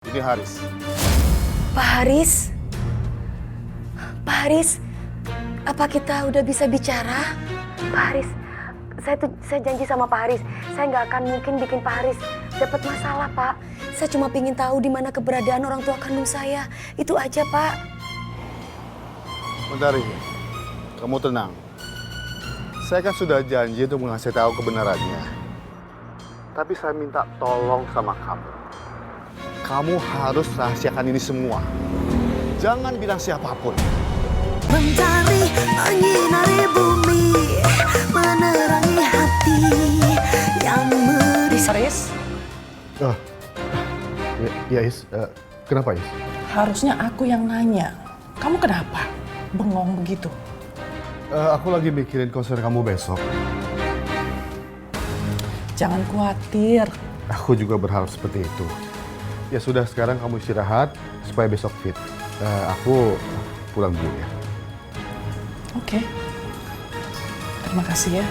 Ini Haris. Pak Haris? Pak Haris, apa kita udah bisa bicara? Pak Haris, saya janji sama Pak Haris, saya nggak akan mungkin bikin Pak Haris dapat masalah, Pak. Saya cuma pingin tahu di mana keberadaan orang tua kandung saya. Itu aja, Pak. Mentari, kamu tenang. Saya kan sudah janji untuk mengasih tahu kebenarannya. Tapi saya minta tolong sama kamu. Kamu harus rahasiakan ini semua. Jangan bilang siapapun. Mentari menyinari bumi, menerangi hati yang Haris, Ya, Is. Kenapa, Is? harusnya aku yang nanya. Kamu kenapa bengong begitu? Aku lagi mikirin konser kamu besok. Jangan khawatir. Aku juga berharap seperti itu. Ya sudah, sekarang kamu istirahat supaya besok fit. Aku pulang dulu ya. Oke. Terima kasih ya.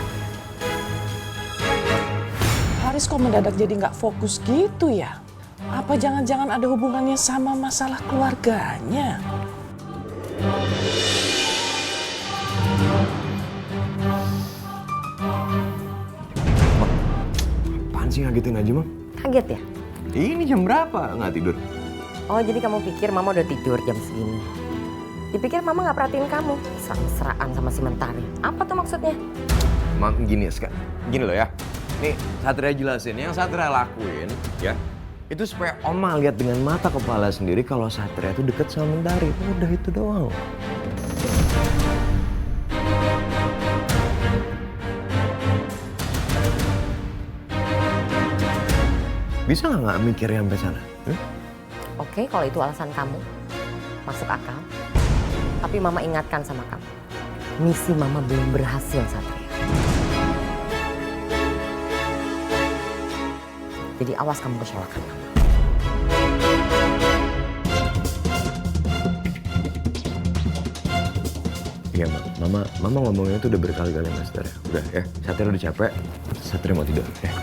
Haris kok mendadak jadi nggak fokus gitu ya? Apa jangan-jangan ada hubungannya sama masalah keluarganya? Apaan sih ngagetin aja, Mam? Kaget ya? Ini jam berapa? Nggak tidur? Oh, jadi kamu pikir mama udah tidur jam segini? Dipikir mama nggak perhatiin kamu? Serang-seraan sama si Mentari. Apa tuh maksudnya? Mam, gini ya, Ska. Gini loh ya. Nih, Satria jelasin. Yang Satria lakuin, ya, itu supaya Oma lihat dengan mata kepala sendiri kalau Satria itu deket sama Mentari. Udah itu doang. Bisa nggak mikir sampai sana? Oke, kalau itu alasan kamu, masuk akal. Tapi mama ingatkan sama kamu, misi mama belum berhasil, Satria. Jadi awas kamu kecewakan mama. Iya, Mama ngomongnya itu udah berkali-kali, Mas Satria. Udah ya, Satria udah capek. Satria mau tidur, ya.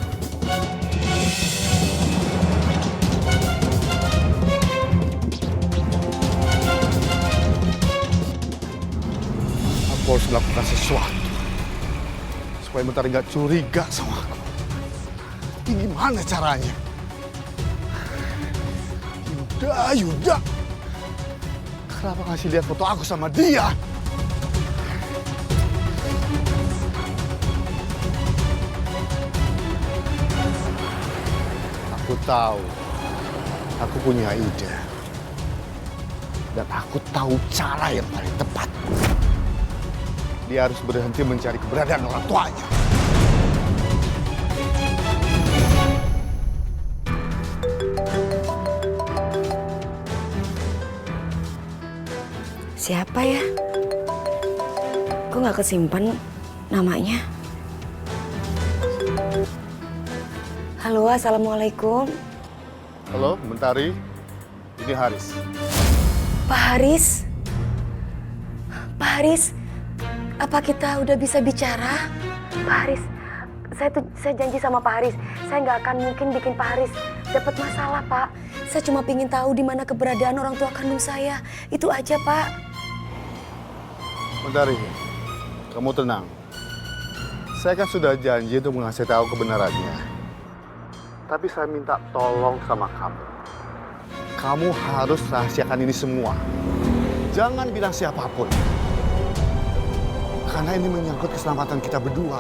Aku harus melakukan sesuatu supaya Mentari nggak curiga sama aku. Ini gimana caranya? Yuda. Kenapa ngasih lihat foto aku sama dia? Aku tahu. Aku punya ide. Dan aku tahu cara yang paling tepat. Dia harus berhenti mencari keberadaan orang tuanya. Siapa ya? Kok nggak kesimpan namanya? Halo, assalamualaikum. Halo, Mentari. Ini Haris. Pak Haris? Pak Haris, apa kita udah bisa bicara? Pak Haris, saya janji sama Pak Haris, saya nggak akan mungkin bikin Pak Haris dapat masalah, Pak. Saya cuma pingin tahu di mana keberadaan orang tua kandung saya. Itu aja, Pak. Mentari, kamu tenang. Saya kan sudah janji untuk mengasih tahu kebenarannya. Tapi saya minta tolong sama kamu. Kamu harus rahasiakan ini semua. Jangan bilang siapapun. Karena ini menyangkut keselamatan kita berdua.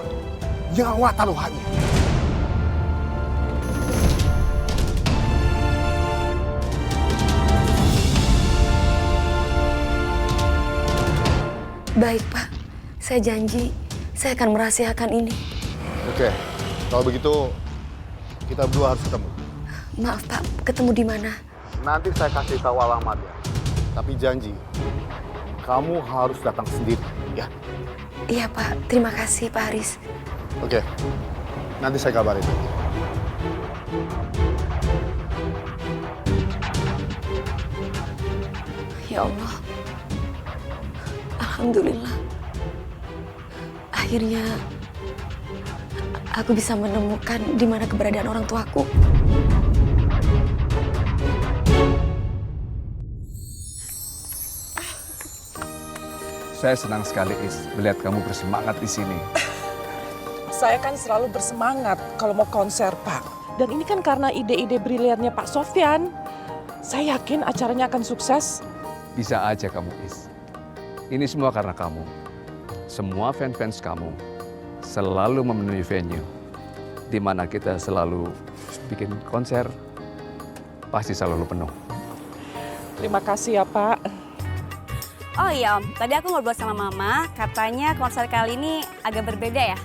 Nyawa taruhannya. Baik, Pak. Saya janji, saya akan merahasiakan ini. Oke, kalau begitu kita berdua harus ketemu. Maaf, Pak. Ketemu di mana? Nanti saya kasih tahu alamatnya. Tapi janji, kamu harus datang sendiri, ya? Iya, Pak. Terima kasih, Pak Haris. Oke, nanti saya kabarin. Ya Allah. Alhamdulillah. Akhirnya aku bisa menemukan di mana keberadaan orang tuaku. Saya senang sekali Is melihat kamu bersemangat di sini. Saya kan selalu bersemangat kalau mau konser, Pak. Dan ini kan karena ide-ide briliannya Pak Sofyan. Saya yakin acaranya akan sukses. Bisa aja kamu Is. Ini semua karena kamu. Semua fans-fans kamu selalu memenuhi venue. Di mana kita selalu bikin konser, pasti selalu penuh. Terima kasih ya, Pak. Oh iya Om, tadi aku ngobrol sama Mama, katanya konser kali ini agak berbeda ya?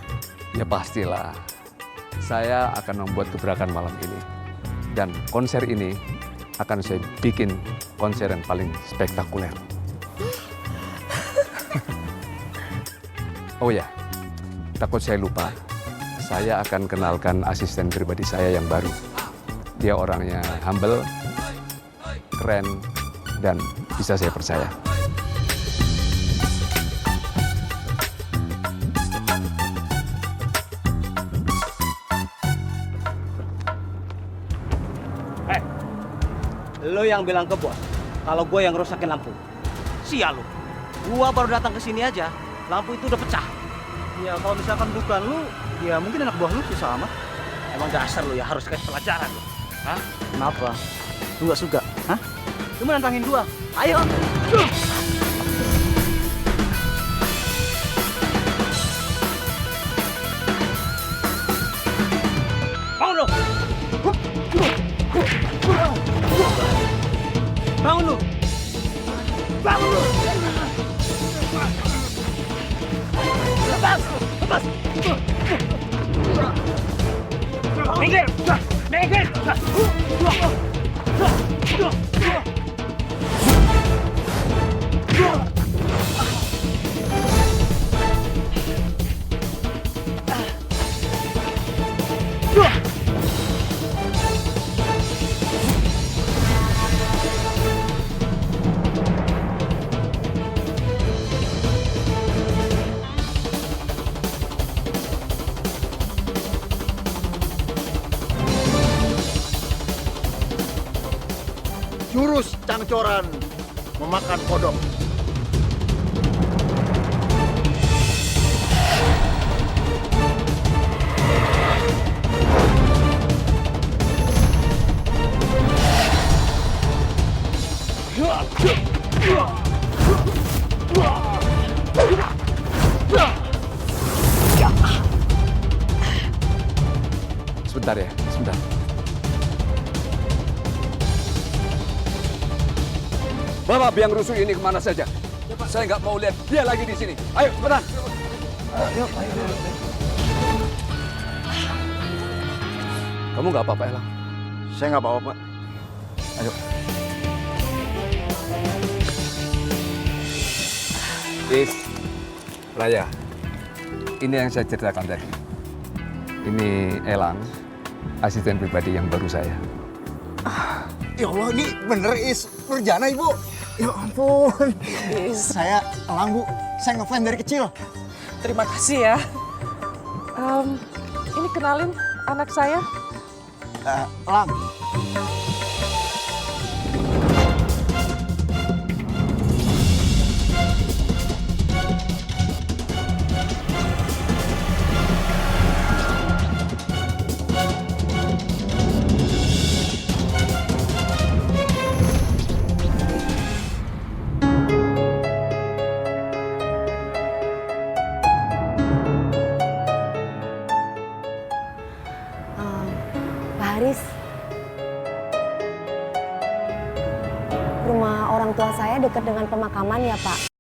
Ya pastilah. Saya akan membuat gebrakan malam ini. Dan konser ini akan saya bikin konser yang paling spektakuler. Oh ya, takut saya lupa. Saya akan kenalkan asisten pribadi saya yang baru. Dia orangnya humble, keren, dan bisa saya percaya. Lo yang bilang ke bos kalau gue yang rusakin lampu. Sial lo. Gua baru datang ke sini aja, lampu itu udah pecah. Ya kalau misalkan bukan lu, ya mungkin anak buah lu susah amat. Emang dasar lu ya harus kasih pelajaran lu. Hah? Kenapa? Lu gak suka? Hah? Lu mau nantangin gua? Ayo. Bangun lu. Bangun lu! Bangun lu! Lepas! Lepas! Minggir! Minggir! Jurus cangcoran memakan kodok. Sebentar ya, sebentar. Bawa biang rusuh ini kemana saja. Saya nggak mau lihat dia lagi di sini. Ayo, cepetan. Ayo. Kamu nggak apa-apa, Elang? Saya nggak apa-apa, Pak. Ayo. Is, Raya, ini yang saya ceritakan tadi. Ini Elang, asisten pribadi yang baru saya. Ya Allah, ini bener Is Nurjana, Ibu. Ya ampun. Saya Elang, Bu. Saya ngefans dari kecil. Terima kasih ya. Ini kenalin anak saya. Elang. Pak Haris, rumah orang tua saya dekat dengan pemakaman ya Pak?